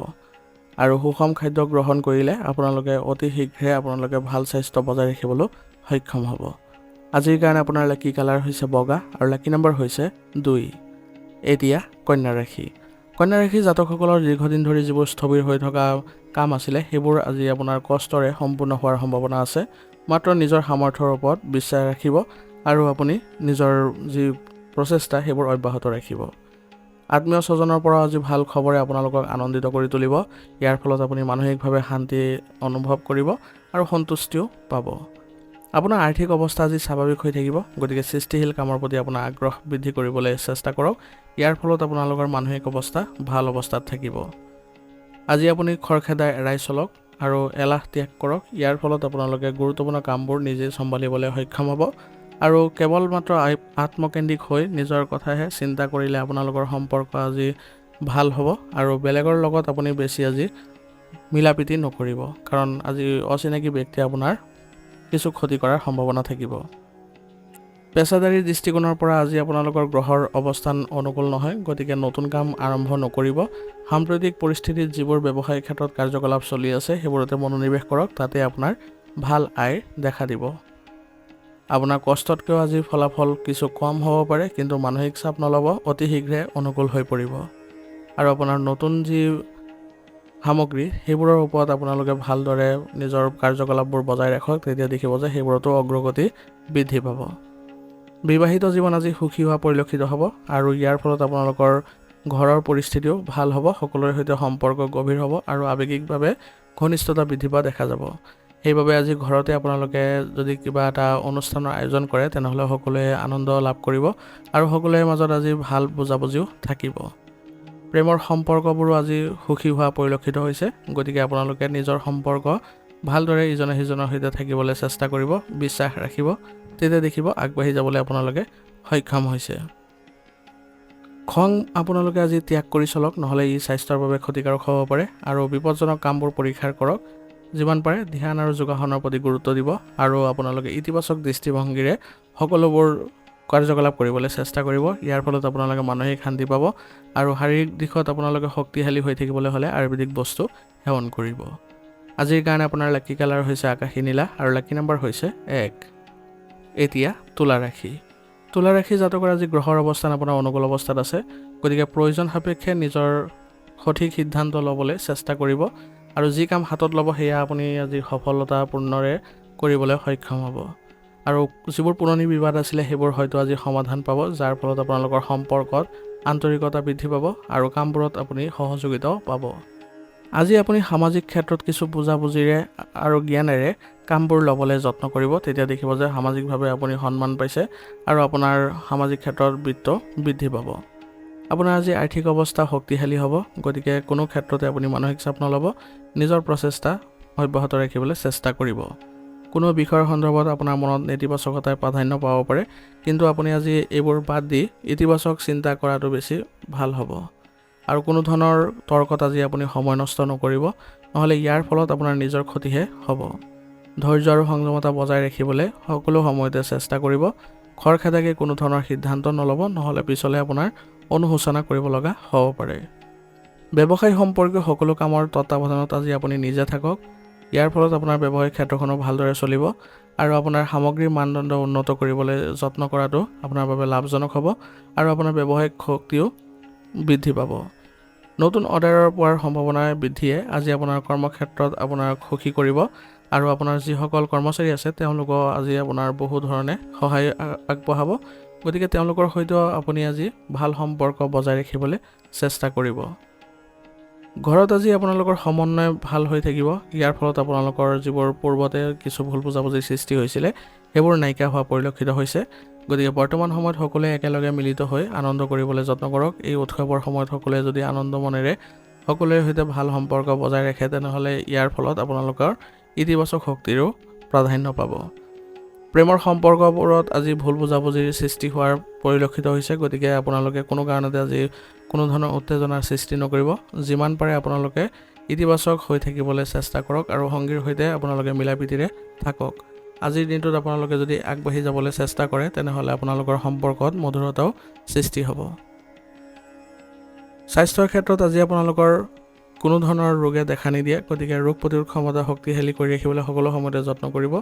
আৰু সুষম খাদ্য গ্ৰহণ কৰিলে আপোনালোকে অতি শীঘ্ৰে আপোনালোকে ভাল স্বাস্থ্য বজাই ৰাখিবলৈ সক্ষম হ'ব। আজিৰ কাৰণে আপোনাৰ লাকি কালাৰ হৈছে বগা আৰু লাকি নম্বৰ হৈছে 2। এতিয়া কন্যা ৰাশি। কন্যা ৰাশি জাতকসকলৰ দীৰ্ঘদিন ধৰি যিবোৰ স্থবিৰ হৈ থকা কাম আছিলে সেইবোৰ আজি আপোনাৰ কষ্টৰে সম্পূৰ্ণ হোৱাৰ সম্ভাৱনা আছে। মাত্ৰ নিজৰ সামৰ্থ্যৰ ওপৰত বিশ্বাস ৰাখিব আৰু আপুনি নিজৰ যি প্ৰচেষ্টা সেইবোৰ অব্যাহত ৰাখিব। আত্মীয় স্বজনৰ পৰা আজি ভাল খবৰে আপোনালোকক আনন্দিত কৰি তুলিব। ইয়াৰ ফলত আপুনি মানসিকভাৱে শান্তি অনুভৱ কৰিব আৰু সন্তুষ্টিও পাব। আপোনাৰ আৰ্থিক অৱস্থা আজি স্বাভাৱিক হৈ থাকিব, গতিকে সৃষ্টিশীল কামৰ প্ৰতি আপোনাৰ আগ্ৰহ বৃদ্ধি কৰিবলৈ চেষ্টা কৰক। ইয়াৰ ফলত আপোনালোকৰ মানসিক অৱস্থা ভাল অৱস্থাত থাকিব। আজি আপুনি খৰখেদা এৰাই চলক আৰু এলাহ ত্যাগ কৰক। ইয়াৰ ফলত আপোনালোকে গুৰুত্বপূৰ্ণ কামবোৰ নিজে চম্ভালিবলৈ সক্ষম হ'ব আৰু কেৱল মাত্ৰ আত্মকেন্দ্ৰিক হৈ নিজৰ কথাহে চিন্তা কৰিলে আপোনালোকৰ সম্পৰ্ক আজি ভাল হ'ব আৰু বেলেগৰ লগত আপুনি বেছি আজি মিলা প্ৰীতি নকৰিব, কাৰণ আজি অচিনাকি ব্যক্তিয়ে আপোনাৰ কিছু ক্ষতি কৰাৰ সম্ভাৱনা থাকিব। পেছাদাৰী দৃষ্টিকোণৰ পৰা আজি আপোনালোকৰ গ্ৰহৰ অৱস্থান অনুকূল নহয়, গতিকে নতুন কাম আৰম্ভ নকৰিব। সাম্প্ৰতিক পৰিস্থিতিত যিবোৰ ব্যৱসায়িক ক্ষেত্ৰত কাৰ্যকলাপ চলি আছে সেইবোৰতে মনোনিৱেশ কৰক, তাতে আপোনাৰ ভাল আয় দেখা দিব। আপোনাৰ কষ্টতকৈও আজি ফলাফল কিছু কম হ'ব পাৰে, কিন্তু মানসিক চাপ নল'ব, অতি শীঘ্ৰে অনুকূল হৈ পৰিব। আৰু আপোনাৰ নতুন যি সামগ্ৰী সেইবোৰৰ ওপৰত আপোনালোকে ভালদৰে নিজৰ কাৰ্যকলাপবোৰ বজাই ৰাখক, তেতিয়া দেখিব যে সেইবোৰতো অগ্ৰগতি বৃদ্ধি পাব। বিবাহিত জীৱন আজি সুখী হোৱা পৰিলক্ষিত হ'ব আৰু ইয়াৰ ফলত আপোনালোকৰ ঘৰৰ পৰিস্থিতিও ভাল হ'ব, সকলোৰে সৈতে সম্পৰ্ক গভীৰ হ'ব আৰু আৱেগিকভাৱে ঘনিষ্ঠতা বৃদ্ধি পোৱা দেখা যাব। সেইবাবে আজি ঘৰতে আপোনালোকে যদি কিবা এটা অনুষ্ঠানৰ আয়োজন কৰে তেনেহ'লে সকলোৱে আনন্দ লাভ কৰিব আৰু সকলোৰে মাজত আজি ভাল বুজাবুজিও থাকিব। প্ৰেমৰ সম্পৰ্কবোৰো আজি সুখী হোৱা পৰিলক্ষিত হৈছে, গতিকে আপোনালোকে নিজৰ সম্পৰ্ক ভালদৰে ইজনে সিজনৰ সৈতে থাকিবলৈ চেষ্টা কৰিব, বিশ্বাস ৰাখিব, তেতিয়া দেখিব আগবাঢ়ি যাবলৈ আপোনালোকে সক্ষম হৈছে। খং আপোনালোকে আজি ত্যাগ কৰি চলক, নহ'লে ই স্বাস্থ্যৰ বাবে ক্ষতিকাৰক হ'ব পাৰে আৰু বিপদজনক কামবোৰ পৰীক্ষা কৰক। যিমান পাৰে ধ্যান আৰু যোগাসনৰ প্ৰতি গুৰুত্ব দিব আৰু আপোনালোকে ইতিবাচক দৃষ্টিভংগীৰে সকলোবোৰ কাৰ্যকলাপ কৰিবলৈ চেষ্টা কৰিব। ইয়াৰ ফলত আপোনালোকে মানসিক শান্তি পাব আৰু শাৰীৰিক দিশত আপোনালোকে শক্তিশালী হৈ থাকিবলৈ হ'লে আয়ুৰ্বেদিক বস্তু সেৱন কৰিব। আজিৰ কাৰণে আপোনাৰ লাকি কালাৰ হৈছে আকাশী নীলা আৰু লাকি নম্বৰ হৈছে 1। এতিয়া তুলা ৰাশি। তুলা ৰাশি জাতকৰ আজি গ্ৰহৰ অৱস্থান আপোনাৰ অনুকূল অৱস্থাত আছে, গতিকে প্ৰয়োজন সাপেক্ষে নিজৰ সঠিক সিদ্ধান্ত ল'বলৈ চেষ্টা কৰিব আৰু যি কাম হাতত ল'ব সেয়া আপুনি আজি সফলতাপূৰ্ণৰে কৰিবলৈ সক্ষম হ'ব। আৰু যিবোৰ পুৰণি বিবাদ আছিলে সেইবোৰ হয়তো আজি সমাধান পাব, যাৰ ফলত আপোনালোকৰ সম্পৰ্কত আন্তৰিকতা বৃদ্ধি পাব আৰু কামবোৰত আপুনি সহযোগিতাও পাব। আজি আপুনি সামাজিক ক্ষেত্ৰত কিছু বুজাবুজিৰে আৰু জ্ঞানেৰে কামবোৰ ল'বলৈ যত্ন কৰিব, তেতিয়া দেখিব যে সামাজিকভাৱে আপুনি সন্মান পাইছে আৰু আপোনাৰ সামাজিক ক্ষেত্ৰত বৃত্ত বৃদ্ধি পাব। আপোনাৰ আজি আৰ্থিক অৱস্থা শক্তিশালী হ'ব, গতিকে কোনো ক্ষেত্ৰতে আপুনি মানসিক চাপ নল'ব, নিজৰ প্ৰচেষ্টা অব্যাহত ৰাখিবলৈ চেষ্টা কৰিব। কোনো বিষয়ৰ সন্দৰ্ভত আপোনাৰ মনত নেতিবাচকতাই প্ৰাধান্য পাব পাৰে, কিন্তু আপুনি আজি এইবোৰ বাদ দি ইতিবাচক চিন্তা কৰাটো বেছি ভাল হ'ব আৰু কোনো ধৰণৰ তৰ্কত আজি আপুনি সময় নষ্ট নকৰিব, নহ'লে ইয়াৰ ফলত আপোনাৰ নিজৰ ক্ষতিহে হ'ব। ধৈৰ্য আৰু সংযমতা বজাই ৰাখিবলৈ সকলো সময়তে চেষ্টা কৰিব। খৰখেদাকৈ কোনো ধৰণৰ সিদ্ধান্ত নল'ব, নহ'লে পিছলৈ আপোনাৰ অনুশোচনা কৰিব লগা হ'ব পাৰে। ব্যৱসায় সম্পৰ্কীয় সকলো কামৰ তত্ত্বাৱধানত আজি আপুনি নিজে থাকক। ইয়াৰ ফলত আপোনাৰ ব্যৱসায়িক ক্ষেত্ৰখনো ভালদৰে চলিব আৰু আপোনাৰ সামগ্ৰীৰ মানদণ্ড উন্নত কৰিবলৈ যত্ন কৰাটো আপোনাৰ বাবে লাভজনক হ'ব আৰু আপোনাৰ ব্যৱসায়িক শক্তিও বৃদ্ধি পাব। নতুন অৰ্ডাৰৰ পোৱাৰ সম্ভাৱনা বৃদ্ধিয়ে আজি আপোনাৰ কৰ্মক্ষেত্ৰত আপোনাক সুখী কৰিব আৰু আপোনাৰ যিসকল কৰ্মচাৰী আছে তেওঁলোকক আজি আপোনাৰ বহু ধৰণে সহায় আগবঢ়াব, গতিকে তেওঁলোকৰ সৈতেও আপুনি আজি ভাল সম্পৰ্ক বজাই ৰাখিবলৈ চেষ্টা কৰিব। ঘৰত আজি আপোনালোকৰ সমন্বয় ভাল হৈ থাকিব। ইয়াৰ ফলত আপোনালোকৰ যিবোৰ পূৰ্বতে কিছু ভুল বুজাবুজিৰ সৃষ্টি হৈছিলে সেইবোৰ নাইকিয়া হোৱা পৰিলক্ষিত হৈছে, গতিকে বৰ্তমান সময়ত সকলোৱে একেলগে মিলিত হৈ আনন্দ কৰিবলৈ যত্ন কৰক। এই উৎসৱৰ সময়ত সকলোৱে যদি আনন্দ মনেৰে সকলোৰে সৈতে ভাল সম্পৰ্ক বজাই ৰাখে তেনেহ'লে ইয়াৰ ফলত আপোনালোকৰ ইতিবাচক শক্তিৰো প্ৰাধান্য পাব। প্ৰেমৰ সম্পৰ্কবোৰত আজি ভুল বুজাবুজিৰ সৃষ্টি হোৱাৰ পৰিলক্ষিত হৈছে, গতিকে আপোনালোকে কোনো কাৰণতে আজি কোনো ধৰণৰ উত্তেজনাৰ সৃষ্টি নকৰিব। যিমান পাৰে আপোনালোকে ইতিবাচক হৈ থাকিবলৈ চেষ্টা কৰক আৰু সংগীৰ সৈতে আপোনালোকে মিলা প্ৰীতিৰে থাকক। আজিৰ দিনটোত আপোনালোকে যদি আগবাঢ়ি যাবলৈ চেষ্টা কৰে তেনেহ'লে আপোনালোকৰ সম্পৰ্কত মধুৰতাও সৃষ্টি হ'ব। স্বাস্থ্যৰ ক্ষেত্ৰত আজি আপোনালোকৰ কোনো ধৰণৰ ৰোগে দেখা নিদিয়ে, গতিকে ৰোগ প্ৰতিৰোধ ক্ষমতা শক্তিশালী কৰি ৰাখিবলৈ সকলো সময়তে যত্ন কৰিব।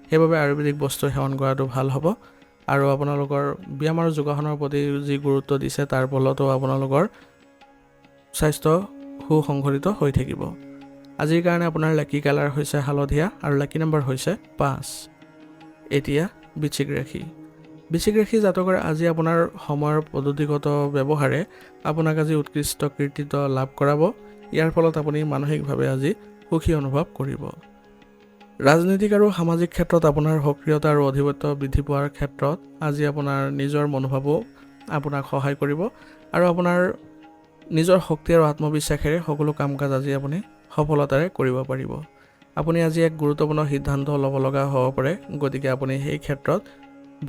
সেইবাবে আয়ুৰ্বেদিক বস্তু সেৱন কৰাটো ভাল হ'ব। আৰু আপোনালোকৰ ব্যায়াম আৰু যোগাসনৰ প্ৰতি যি গুৰুত্ব দিছে তাৰ ফলতো আপোনালোকৰ স্বাস্থ্য সুসংগঠিত হৈ থাকিব। আজিৰ কাৰণে আপোনাৰ লাকি কালাৰ হৈছে হালধীয়া আৰু লাকি নম্বৰ হৈছে 5। এতিয়া বৃশ্চিক ৰাশি। বৃশ্চিক ৰাশি জাতকৰ আজি আপোনাৰ সময়ৰ পদ্ধতিগত ব্যৱহাৰে আপোনাক আজি উৎকৃষ্ট কৃতিত্ব লাভ কৰাব। ইয়াৰ ফলত আপুনি মানসিকভাৱে আজি সুখী অনুভৱ কৰিব। ৰাজনৈতিক আৰু সামাজিক ক্ষেত্ৰত আপোনাৰ সক্ৰিয়তা আৰু অধিপত্য বৃদ্ধি পোৱাৰ ক্ষেত্ৰত আজি আপোনাৰ নিজৰ মনোভাৱো আপোনাক সহায় কৰিব আৰু আপোনাৰ নিজৰ শক্তি আৰু আত্মবিশ্বাসেৰে সকলো কাম কাজ আজি আপুনি সফলতাৰে কৰিব পাৰিব। আপুনি আজি এক গুৰুত্বপূৰ্ণ সিদ্ধান্ত ল'ব লগা হ'ব পাৰে, গতিকে আপুনি সেই ক্ষেত্ৰত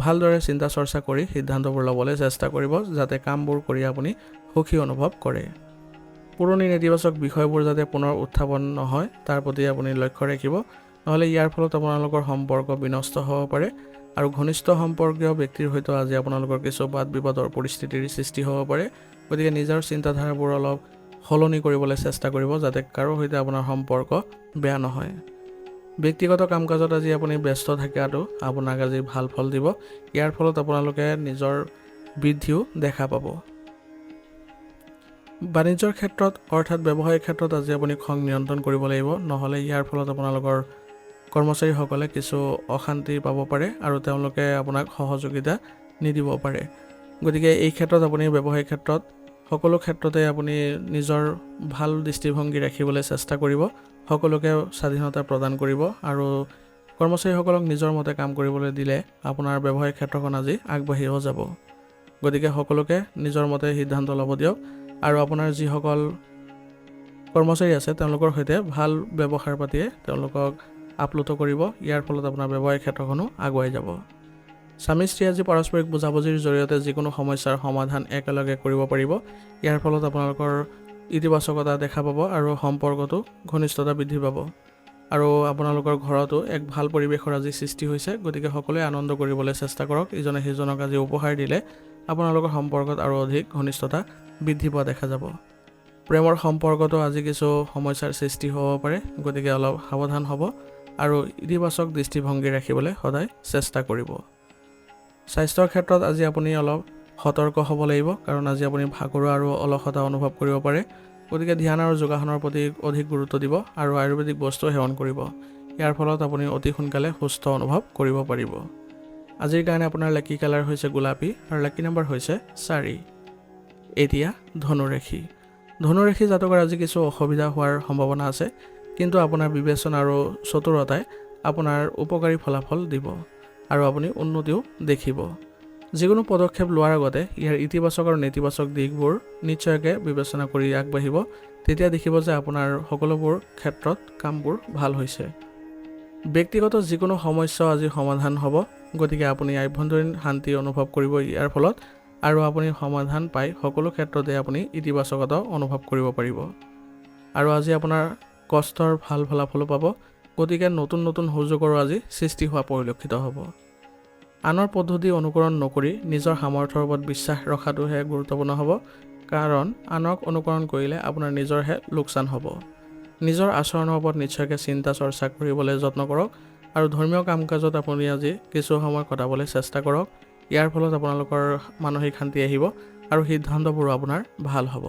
ভালদৰে চিন্তা চৰ্চা কৰি সিদ্ধান্তবোৰ ল'বলৈ চেষ্টা কৰিব, যাতে কামবোৰ কৰি আপুনি সুখী অনুভৱ কৰে। পুৰণি নেতিবাচক বিষয়বোৰ যাতে পুনৰ উত্থাপন নহয় তাৰ প্ৰতি আপুনি লক্ষ্য ৰাখিব, নহ'লে ইয়াৰ ফলত আপোনালোকৰ সম্পৰ্ক বিনষ্ট হ'ব পাৰে আৰু ঘনিষ্ঠ সম্পৰ্কীয় ব্যক্তিৰ সৈতে আজি আপোনালোকৰ কিছু বাদ বিবাদৰ পৰিস্থিতিৰ সৃষ্টি হ'ব পাৰে। গতিকে নিজৰ চিন্তাধাৰাবোৰ অলপ সলনি কৰিবলৈ চেষ্টা কৰিব, যাতে কাৰো সৈতে আপোনাৰ সম্পৰ্ক বেয়া নহয়। ব্যক্তিগত কাম কাজত আজি আপুনি ব্যস্ত থকাটো আপোনাক আজি ভাল ফল দিব। ইয়াৰ ফলত আপোনালোকে নিজৰ বৃদ্ধিও দেখা পাব। বাণিজ্যৰ ক্ষেত্ৰত অৰ্থাৎ ব্যৱসায়িক ক্ষেত্ৰত আজি আপুনি খং নিয়ন্ত্ৰণ কৰিব লাগিব, নহ'লে ইয়াৰ ফলত আপোনালোকৰ কৰ্মচাৰীসকলে কিছু অশান্তি পাব পাৰে আৰু তেওঁলোকে আপোনাক সহযোগিতা নিদিব পাৰে। গতিকে এই ক্ষেত্ৰত আপুনি ব্যৱসায়িক ক্ষেত্ৰত সকলো ক্ষেত্ৰতে আপুনি নিজৰ ভাল দৃষ্টিভংগী ৰাখিবলৈ চেষ্টা কৰিব, সকলোকে স্বাধীনতা প্ৰদান কৰিব আৰু কৰ্মচাৰীসকলক নিজৰ মতে কাম কৰিবলৈ দিলে আপোনাৰ ব্যৱসায়িক ক্ষেত্ৰখন আজি আগবাঢ়িও যাব। গতিকে সকলোকে নিজৰ মতে সিদ্ধান্ত ল'ব দিয়ক আৰু আপোনাৰ যিসকল কৰ্মচাৰী আছে তেওঁলোকৰ সৈতে ভাল ব্যৱহাৰ পাতিয়ে তেওঁলোকক আপ্লুত কৰিব। ইয়াৰ ফলত আপোনাৰ ব্যৱসায়িক ক্ষেত্ৰখনো আগুৱাই যাব। স্বামী স্ত্ৰী আজি পাৰস্পৰিক বুজাবুজিৰ জৰিয়তে যিকোনো সমস্যাৰ সমাধান একেলগে কৰিব পাৰিব। ইয়াৰ ফলত আপোনালোকৰ ইতিবাচকতা দেখা পাব আৰু সম্পৰ্কটো ঘনিষ্ঠতা বৃদ্ধি পাব আৰু আপোনালোকৰ ঘৰতো এক ভাল পৰিৱেশৰ আজি সৃষ্টি হৈছে। গতিকে সকলোৱে আনন্দ কৰিবলৈ চেষ্টা কৰক। ইজনে সিজনক আজি উপহাৰ দিলে আপোনালোকৰ সম্পৰ্কত আৰু অধিক ঘনিষ্ঠতা বৃদ্ধি পোৱা দেখা যাব। প্ৰেমৰ সম্পৰ্কতো আজি কিছু সমস্যাৰ সৃষ্টি হ'ব পাৰে, গতিকে অলপ সাৱধান হ'ব আৰু ইতিবাচক দৃষ্টিভংগী ৰাখিবলৈ সদায় চেষ্টা কৰিব। স্বাস্থ্যৰ ক্ষেত্ৰত আজি আপুনি অলপ সতৰ্ক হ'ব লাগিব, কাৰণ আজি আপুনি ভাগৰুৱা আৰু অলসতা অনুভৱ কৰিব পাৰে। গতিকে ধ্যান আৰু যোগাসনৰ প্ৰতি অধিক গুৰুত্ব দিব আৰু আয়ুৰ্বেদিক বস্তু সেৱন কৰিব। ইয়াৰ ফলত আপুনি অতি সোনকালে সুস্থ অনুভৱ কৰিব পাৰিব। আজিৰ কাৰণে আপোনাৰ লাকি কালাৰ হৈছে গোলাপী আৰু লাকি নম্বৰ হৈছে 4। এতিয়া ধনুৰাশি। ধনুৰাশি জাতকৰ আজি কিছু অসুবিধা হোৱাৰ সম্ভাৱনা আছে, কিন্তু আপোনাৰ বিবেচনা আৰু চতুৰতাই আপোনাৰ উপকাৰী ফলাফল দিব আৰু আপুনি উন্নতিও দেখিব। যিকোনো পদক্ষেপ লোৱাৰ আগতে ইয়াৰ ইতিবাচক আৰু নেতিবাচক দিশবোৰ নিশ্চয়কৈ বিবেচনা কৰি আগবাঢ়িব। তেতিয়া দেখিব যে আপোনাৰ সকলোবোৰ ক্ষেত্ৰত কামবোৰ ভাল হৈছে। ব্যক্তিগত যিকোনো সমস্যাও আজি সমাধান হ'ব, গতিকে আপুনি আভ্যন্তৰীণ শান্তি অনুভৱ কৰিব ইয়াৰ ফলত আৰু আপুনি সমাধান পাই সকলো ক্ষেত্ৰতে আপুনি ইতিবাচকতা অনুভৱ কৰিব পাৰিব আৰু আজি আপোনাৰ কষ্টৰ ভাল ফলাফলো পাব। গতিকে নতুন নতুন সুযোগৰো আজি সৃষ্টি হোৱা পৰিলক্ষিত হ'ব। আনৰ পদ্ধতি অনুকৰণ নকৰি নিজৰ সামৰ্থ্যৰ ওপৰত বিশ্বাস ৰখাটোহে গুৰুত্বপূৰ্ণ হ'ব, কাৰণ আনক অনুকৰণ কৰিলে আপোনাৰ নিজৰহে লোকচান হ'ব। নিজৰ আচৰণৰ ওপৰত নিশ্চয়কৈ চিন্তা চৰ্চা কৰিবলৈ যত্ন কৰক আৰু ধৰ্মীয় কাম কাজত আপুনি আজি কিছু সময় কটাবলৈ চেষ্টা কৰক। ইয়াৰ ফলত আপোনালোকৰ মানসিক শান্তি আহিব আৰু সিদ্ধান্তবোৰো আপোনাৰ ভাল হ'ব।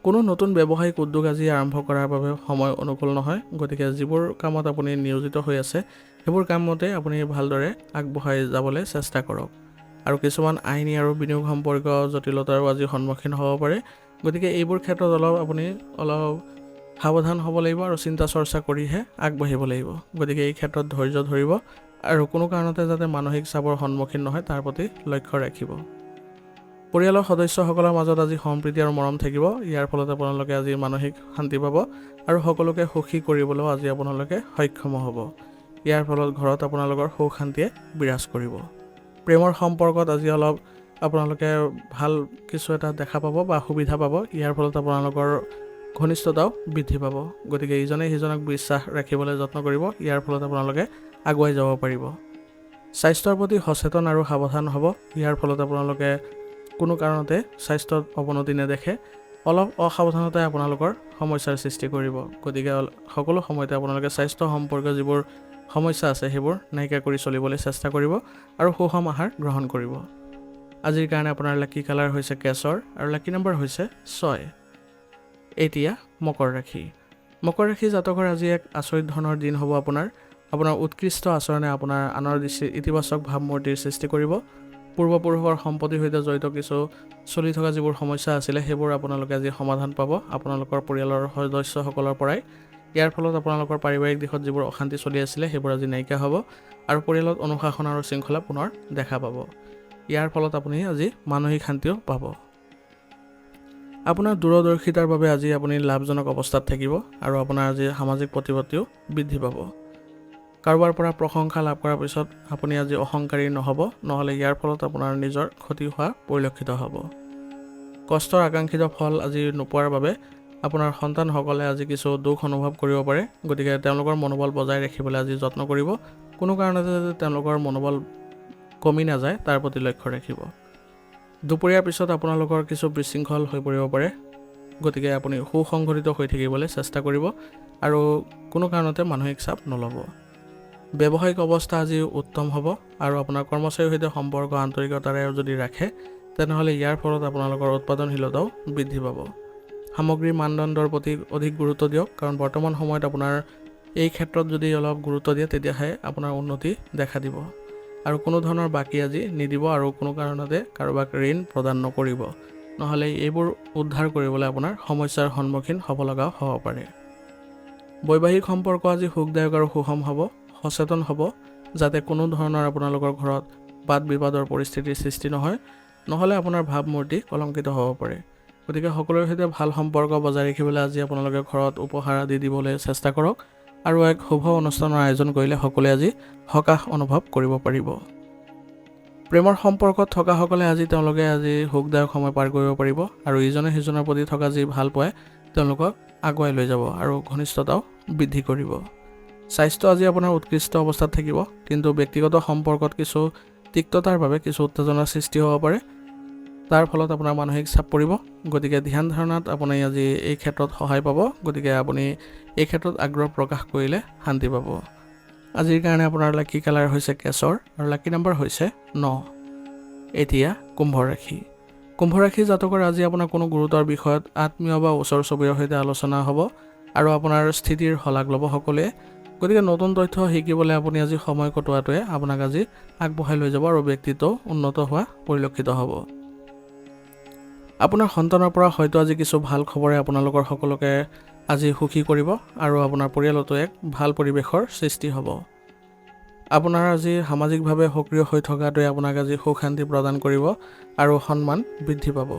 কোনো নতুন ব্যৱসায়িক উদ্যোগ আজি আৰম্ভ কৰাৰ বাবে সময় অনুকূল নহয়, গতিকে যিবোৰ কামত আপুনি নিয়োজিত হৈ আছে সেইবোৰ কামতে আপুনি ভালদৰে আগবঢ়াই যাবলৈ চেষ্টা কৰক আৰু কিছুমান আইনী আৰু বিনিয়োগ সম্পৰ্কীয় জটিলতাৰো আজি সন্মুখীন হ'ব পাৰে। গতিকে এইবোৰ ক্ষেত্ৰত আপুনি অলপ সাৱধান হ'ব লাগিব আৰু চিন্তা চৰ্চা কৰিহে আগবাঢ়িব লাগিব। গতিকে এই ক্ষেত্ৰত ধৈৰ্য ধৰিব আৰু কোনো কাৰণতে যাতে মানসিক চাপৰ সন্মুখীন নহয় তাৰ প্ৰতি লক্ষ্য ৰাখিব। পৰিয়ালৰ সদস্যসকলৰ মাজত আজি সম্প্ৰীতি আৰু মৰম থাকিব। ইয়াৰ ফলত আপোনালোকে আজি মানসিক শান্তি পাব আৰু সকলোকে সুখী কৰিবলৈও আজি আপোনালোকে সক্ষম হ'ব। ইয়াৰ ফলত ঘৰত আপোনালোকৰ সুখ শান্তিয়ে বিৰাজ কৰিব। প্ৰেমৰ সম্পৰ্কত আজি অলপ আপোনালোকে ভাল কিছু এটা দেখা পাব বা সুবিধা পাব। ইয়াৰ ফলত আপোনালোকৰ ঘনিষ্ঠতাও বৃদ্ধি পাব। গতিকে ইজনে সিজনক বিশ্বাস ৰাখিবলৈ যত্ন কৰিব। ইয়াৰ ফলত আপোনালোকে আগুৱাই যাব পাৰিব। স্বাস্থ্যৰ প্ৰতি সচেতন আৰু সাৱধান হ'ব। ইয়াৰ ফলত আপোনালোকে কোনো কাৰণতে স্বাস্থ্যত অৱনতি নেদেখে অলপ অসাৱধানতাই আপোনালোকৰ সমস্যাৰ সৃষ্টি কৰিব। গতিকে সকলো সময়তে আপোনালোকে স্বাস্থ্য সম্পৰ্কীয় যিবোৰ সমস্যা আছে সেইবোৰ নাইকিয়া কৰি চলিবলৈ চেষ্টা কৰিব আৰু সুষম আহাৰ গ্ৰহণ কৰিব। আজিৰ কাৰণে আপোনাৰ লাকি কালাৰ হৈছে কেশৰ আৰু লাকি নম্বৰ হৈছে 6। এতিয়া মকৰ ৰাশি। মকৰ ৰাশি জাতকৰ আজি এক আচৰিত ধৰণৰ দিন হ'ব। আপোনাৰ উৎকৃষ্ট আচৰণে আপোনাৰ আনৰ দৃষ্টিৰ ইতিবাচক ভাৱমূৰ্তিৰ সৃষ্টি কৰিব। পূৰ্বপুৰুষৰ সম্পত্তিৰ সৈতে জড়িত কিছু চলি থকা যিবোৰ সমস্যা আছিলে সেইবোৰ আপোনালোকে আজি সমাধান পাব আপোনালোকৰ পৰিয়ালৰ সদস্যসকলৰ পৰাই। ইয়াৰ ফলত আপোনালোকৰ পাৰিবাৰিক দিশত যিবোৰ অশান্তি চলি আছিলে সেইবোৰ আজি নাইকিয়া হ'ব আৰু পৰিয়ালত অনুশাসন আৰু শৃংখলা পুনৰ দেখা পাব। ইয়াৰ ফলত আপুনি আজি মানসিক শান্তিও পাব। আপোনাৰ দূৰদৰ্শিতাৰ বাবে আজি আপুনি লাভজনক অৱস্থাত থাকিব আৰু আপোনাৰ আজি সামাজিক প্ৰতিপত্তিও বৃদ্ধি পাব। কাৰোবাৰ পৰা প্ৰশংসা লাভ কৰাৰ পিছত আপুনি আজি অহংকাৰী নহ'ব, নহ'লে ইয়াৰ ফলত আপোনাৰ নিজৰ ক্ষতি হোৱা পৰিলক্ষিত হ'ব। কষ্টৰ আকাংক্ষিত ফল আজি নোপোৱাৰ বাবে আপোনাৰ সন্তানসকলে আজি কিছু দুখ অনুভৱ কৰিব পাৰে। গতিকে তেওঁলোকৰ মনোবল বজাই ৰাখিবলৈ আজি যত্ন কৰিব। কোনো কাৰণতে যাতে তেওঁলোকৰ মনোবল কমি নাযায় তাৰ প্ৰতি লক্ষ্য ৰাখিব। দুপৰীয়াৰ পিছত আপোনালোকৰ কিছু বিশৃংখল হৈ পৰিব পাৰে। গতিকে আপুনি সুসংগঠিত হৈ থাকিবলৈ চেষ্টা কৰিব আৰু কোনো কাৰণতে মানসিক চাপ নল'ব। ব্যৱসায়িক অৱস্থা আজি উত্তম হ'ব আৰু আপোনাৰ কৰ্মচাৰীৰ সৈতে সম্পৰ্ক আন্তৰিকতাৰে যদি ৰাখে তেনেহ'লে ইয়াৰ ফলত আপোনালোকৰ উৎপাদনশীলতাও বৃদ্ধি পাব। সামগ্ৰীৰ মানদণ্ডৰ প্ৰতি অধিক গুৰুত্ব দিয়ক, কাৰণ বৰ্তমান সময়ত আপোনাৰ এই ক্ষেত্ৰত যদি অলপ গুৰুত্ব দিয়ে তেতিয়াহে আপোনাৰ উন্নতি দেখা দিব। আৰু কোনো ধৰণৰ বাকী আজি নিদিব আৰু কোনো কাৰণতে কাৰোবাক ঋণ প্ৰদান নকৰিব, নহ'লে এইবোৰ উদ্ধাৰ কৰিবলৈ আপোনাৰ সমস্যাৰ সন্মুখীন হ'ব লগাও হ'ব পাৰে। বৈবাহিক সম্পৰ্ক আজি সুখদায়ক আৰু সুষম হ'ব। সচেতন হ'ব যাতে কোনো ধৰণৰ আপোনালোকৰ ঘৰত বাদ বিবাদৰ পৰিস্থিতিৰ সৃষ্টি নহয়, নহ'লে আপোনাৰ ভাৱমূৰ্তি কলংকিত হ'ব পাৰে। গতিকে সকলোৰে সৈতে ভাল সম্পৰ্ক বজাই ৰাখিবলৈ আজি আপোনালোকে ঘৰত উপহাৰ আদি দিবলৈ চেষ্টা কৰক আৰু এক শুভ অনুষ্ঠানৰ আয়োজন কৰিলে সকলোৱে আজি সকাহ অনুভৱ কৰিব পাৰিব। প্ৰেমৰ সম্পৰ্কত থকাসকলে আজি তেওঁলোকে সুখদায়ক সময় পাৰ কৰিব পাৰিব আৰু ইজনে সিজনৰ প্ৰতি থকা যি ভাল পায় তেওঁলোকক আগুৱাই লৈ যাব আৰু ঘনিষ্ঠতাও বৃদ্ধি কৰিব। স্বাস্থ্য আজি আপোনাৰ উৎকৃষ্ট অৱস্থাত থাকিব, কিন্তু ব্যক্তিগত সম্পৰ্কত কিছু তিক্ততাৰ বাবে কিছু উত্তেজনাৰ সৃষ্টি হ'ব পাৰে। তাৰ ফলত আপোনাৰ মানসিক চাপ পৰিব। গতিকে ধ্যান ধাৰণাত আপুনি আজি এই ক্ষেত্ৰত সহায় পাব। গতিকে আপুনি এই ক্ষেত্ৰত আগ্ৰহ প্ৰকাশ কৰিলে শান্তি পাব। আজিৰ কাৰণে আপোনাৰ লাকি কালাৰ হৈছে কেশৰ আৰু লাকি নম্বৰ হৈছে 9। এতিয়া কুম্ভ ৰাশি। কুম্ভ ৰাশি জাতকৰ আজি আপোনাৰ কোনো গুৰুতৰ বিষয়ত আত্মীয় বা ওচৰ চুবুৰীয়াৰ সৈতে আলোচনা হ'ব আৰু আপোনাৰ স্থিতিৰ শলাগ ল'ব সকলোৱে। গতিকে নতুন তথ্য শিকিবলৈ আপুনি আজি সময় কটোৱাটোৱে আপোনাক আজি আগবঢ়াই লৈ যাব আৰু ব্যক্তিত্ব উন্নত হোৱা পৰিলক্ষিত হ'ব। আপোনাৰ সন্তানৰ পৰা হয়তো আজি কিছু ভাল খবৰে আপোনালোকৰ সকলোকে আজি সুখী কৰিব আৰু আপোনাৰ পৰিয়ালতো এক ভাল পৰিৱেশৰ সৃষ্টি হ'ব। আপোনাৰ আজি সামাজিকভাৱে সক্ৰিয় হৈ থকাটোৱে আপোনাক আজি সুখ শান্তি প্ৰদান কৰিব আৰু সন্মান বৃদ্ধি পাব।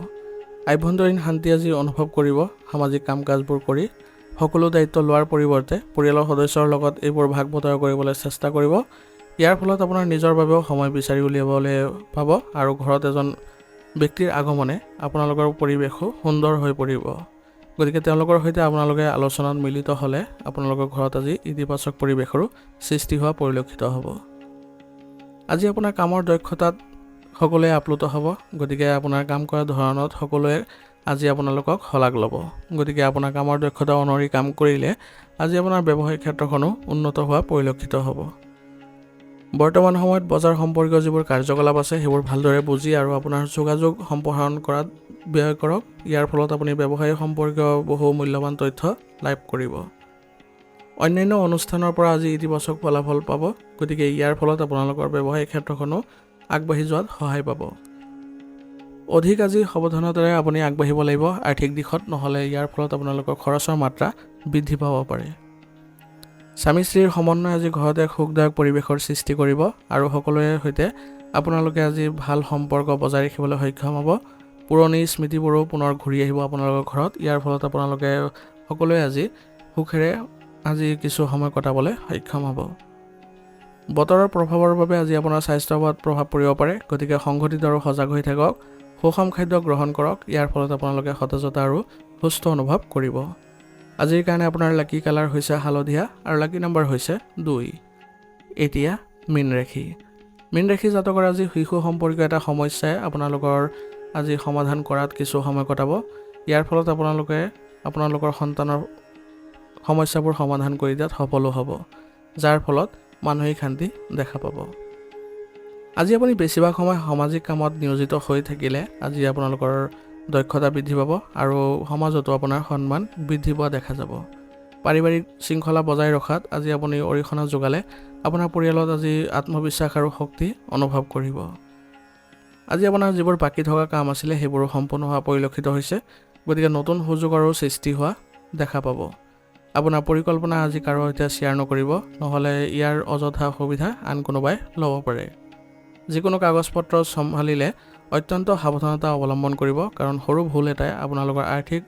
আভ্যন্তৰীণ শান্তি আজি অনুভৱ কৰিব। সামাজিক কাম কাজবোৰ কৰি সকলো দায়িত্ব লোৱাৰ পৰিৱৰ্তে পৰিয়ালৰ সদস্যৰ লগত এইবোৰ ভাগ বতৰা কৰিবলৈ চেষ্টা কৰিব। ইয়াৰ ফলত আপোনাৰ নিজৰ বাবেও সময় বিচাৰি উলিয়াবলৈ পাব আৰু ঘৰত এজন ব্যক্তিৰ আগমনে আপোনালোকৰ পৰিৱেশো সুন্দৰ হৈ পৰিব। গতিকে তেওঁলোকৰ সৈতে আপোনালোকে আলোচনাত মিলিত হ'লে আপোনালোকৰ ঘৰত আজি ইতিবাচক পৰিৱেশৰো সৃষ্টি হোৱা পৰিলক্ষিত হ'ব। আজি আপোনাৰ কামৰ দক্ষতাত সকলোৱে আপ্লুত হ'ব। গতিকে আপোনাৰ কাম কৰাৰ ধৰণত সকলোৱে আজি আপোনালোকক শলাগ ল'ব। গতিকে আপোনাৰ কামৰ দক্ষতা অনুসৰি কাম কৰিলে আজি আপোনাৰ ব্যৱসায়িক ক্ষেত্ৰখনো উন্নত হোৱা পৰিলক্ষিত হ'ব। বৰ্তমান সময়ত বজাৰ সম্পৰ্কীয় যিবোৰ কাৰ্যকলাপ আছে সেইবোৰ ভালদৰে বুজি আৰু আপোনাৰ যোগাযোগ সম্প্ৰসাৰণ কৰাত ব্যয় কৰক। ইয়াৰ ফলত আপুনি ব্যৱসায় সম্পৰ্কীয় বহু মূল্যৱান তথ্য লাভ কৰিব। অন্যান্য অনুষ্ঠানৰ পৰা আজি ইতিবাচক ফলাফল পাব। গতিকে ইয়াৰ ফলত আপোনালোকৰ ব্যৱসায়িক ক্ষেত্ৰখনো আগবাঢ়ি যোৱাত সহায় পাব। অধিক আজি সাৱধানতাৰে আপুনি আগবাঢ়িব লাগিব আৰ্থিক দিশত, নহ'লে ইয়াৰ ফলত আপোনালোকৰ খৰচৰ মাত্ৰা বৃদ্ধি পাব পাৰে। স্বামী স্ত্ৰীৰ সমন্বয় আজি ঘৰত এক সুখদায়ক পৰিৱেশৰ সৃষ্টি কৰিব আৰু সকলোৰে সৈতে আপোনালোকে আজি ভাল সম্পৰ্ক বজাই ৰাখিবলৈ সক্ষম হ'ব। পুৰণি স্মৃতিবোৰো পুনৰ ঘূৰি আহিব আপোনালোকৰ ঘৰত। ইয়াৰ ফলত আপোনালোকে সকলোৱে আজি সুখেৰে আজি কিছু সময় কটাবলৈ সক্ষম হ'ব। বতৰৰ প্ৰভাৱৰ বাবে আজি আপোনাৰ স্বাস্থ্যৰ ওপৰত প্ৰভাৱ পৰিব পাৰে। গতিকে সংগঠিত আৰু সজাগ হৈ থাকক। সুষম খাদ্য গ্ৰহণ কৰক। ইয়াৰ ফলত আপোনালোকে সতেজতা আৰু সুস্থ অনুভৱ কৰিব। আজিৰ কাৰণে আপোনাৰ লাকি কালাৰ হৈছে হালধীয়া আৰু লাকি নম্বৰ হৈছে 2। এতিয়া মীন ৰাশি। মীন ৰাশি জাতকৰ আজি শিশু সম্পৰ্কীয় এটা সমস্যাই আপোনালোকৰ আজি সমাধান কৰাত কিছু সময় কটাব। ইয়াৰ ফলত আপোনালোকৰ সন্তানৰ সমস্যাবোৰ সমাধান কৰি দিয়াত সফলো হ'ব, যাৰ ফলত মানসিক শান্তি দেখা পাব। আজি আপুনি বেছিভাগ সময় সামাজিক কামত নিয়োজিত হৈ থাকিলে আজি আপোনালোকৰ দক্ষতা বৃদ্ধি পাব আৰু সমাজতো আপোনাৰ সন্মান বৃদ্ধি পোৱা দেখা যাব। পাৰিবাৰিক শৃংখলা বজাই ৰখাত আজি আপুনি অৰিহণা যোগালে আপোনাৰ পৰিয়ালত আজি আত্মবিশ্বাস আৰু শক্তি অনুভৱ কৰিব। আজি আপোনাৰ যিবোৰ বাকী থকা কাম আছিলে সেইবোৰো সম্পূৰ্ণ হোৱা পৰিলক্ষিত হৈছে, গতিকে নতুন সুযোগৰো সৃষ্টি হোৱা দেখা পাব। আপোনাৰ পৰিকল্পনা আজি কাৰো সৈতে শ্বেয়াৰ নকৰিব, নহ'লে ইয়াৰ অযথা সুবিধা আন কোনোবাই ল'ব পাৰে। যিকোনো কাগজ পত্ৰ চম্ভালিলে অত্যন্ত সাৱধানতা অৱলম্বন কৰিব, কাৰণ সৰু ভুল এটাই আপোনালোকৰ আৰ্থিক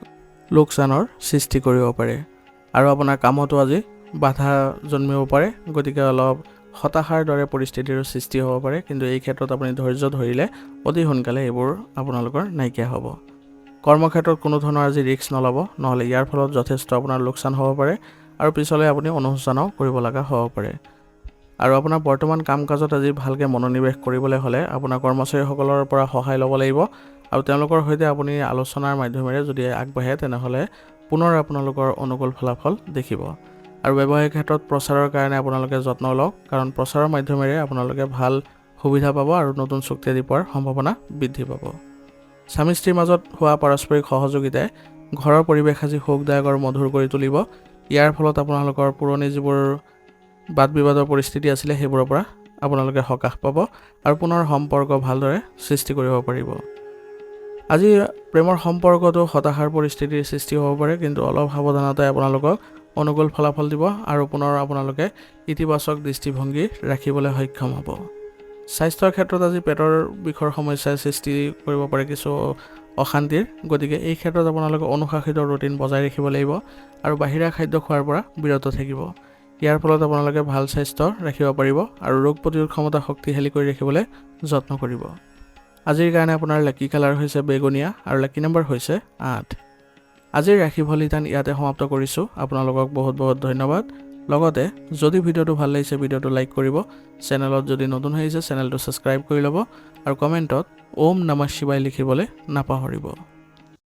লোকচানৰ সৃষ্টি কৰিব পাৰে আৰু আপোনাৰ কামতো আজি বাধা জন্মিব পাৰে, গতিকে অলপ হতাশাৰ দৰে পৰিস্থিতিৰ সৃষ্টি হ'ব পাৰে, কিন্তু এই ক্ষেত্ৰত আপুনি ধৈৰ্য ধৰিলে অতি সোনকালে এইবোৰ আপোনালোকৰ নাইকিয়া হ'ব। কৰ্মক্ষেত্ৰত কোনো ধৰণৰ আজি ৰিস্ক নল'ব, নহ'লে ইয়াৰ ফলত যথেষ্ট আপোনাৰ লোকচান হ'ব পাৰে আৰু পিছলৈ আপুনি অনুশোচনাও কৰিব লগা হ'ব পাৰে। আৰু আপোনাৰ বৰ্তমান কাম কাজত আজি ভালকৈ মনোনিৱেশ কৰিবলৈ হ'লে আপোনাৰ কৰ্মচাৰীসকলৰ পৰা সহায় ল'ব লাগিব আৰু তেওঁলোকৰ সৈতে আপুনি আলোচনাৰ মাধ্যমেৰে যদি আগবাঢ়ে তেনেহ'লে পুনৰ আপোনালোকৰ অনুকূল ফলাফল দেখিব। আৰু ব্যৱসায়িক ক্ষেত্ৰত প্ৰচাৰৰ কাৰণে আপোনালোকে যত্ন লওক, কাৰণ প্ৰচাৰৰ মাধ্যমেৰে আপোনালোকে ভাল সুবিধা পাব আৰু নতুন চুক্তি আদি পোৱাৰ সম্ভাৱনা বৃদ্ধি পাব। স্বামী স্ত্ৰীৰ মাজত হোৱা পাৰস্পৰিক সহযোগিতাই ঘৰৰ পৰিৱেশ আজি সুখদায়ক আৰু মধুৰ কৰি তুলিব। ইয়াৰ ফলত আপোনালোকৰ পুৰণি যিবোৰ বাদ বিবাদৰ পৰিস্থিতি আছিলে সেইবোৰৰ পৰা আপোনালোকে সকাহ পাব আৰু পুনৰ সম্পৰ্ক ভালদৰে সৃষ্টি কৰিব পাৰিব। আজি প্ৰেমৰ সম্পৰ্কতো হতাশাৰ পৰিস্থিতিৰ সৃষ্টি হ'ব পাৰে, কিন্তু অলপ সাৱধানতাই আপোনালোকক অনুকূল ফলাফল দিব আৰু পুনৰ আপোনালোকে ইতিবাচক দৃষ্টিভংগী ৰাখিবলৈ সক্ষম হ'ব। স্বাস্থ্যৰ ক্ষেত্ৰত আজি পেটৰ বিষৰ সমস্যাৰ সৃষ্টি কৰিব পাৰে কিছু অশান্তিৰ, গতিকে এই ক্ষেত্ৰত আপোনালোকে অনুশাসিত ৰুটিন বজাই ৰাখিব লাগিব আৰু বাহিৰা খাদ্য খোৱাৰ পৰা বিৰত থাকিব। ইয়াৰ ফলত আপোনালোকে ভাল স্বাস্থ্য ৰাখিব পাৰিব আৰু ৰোগ প্ৰতিৰোধ ক্ষমতা শক্তিশালী কৰি ৰাখিবলৈ যত্ন কৰিব। আজিৰ কাৰণে আপোনাৰ লাকি কালাৰ হৈছে বেগুনীয়া আৰু লাকি নম্বৰ হৈছে 8। আজিৰ ৰাশিফল নিদান ইয়াতে সমাপ্ত কৰিছোঁ। আপোনালোকক বহুত বহুত ধন্যবাদ। লগতে যদি ভিডিঅ'টো ভাল লাগিছে ভিডিঅ'টো লাইক কৰিব, চেনেলত যদি নতুন আহিছে চেনেলটো ছাবস্ক্ৰাইব কৰি ল'ব আৰু কমেণ্টত ওম নমঃ শিৱায় লিখিবলৈ নাপাহৰিব।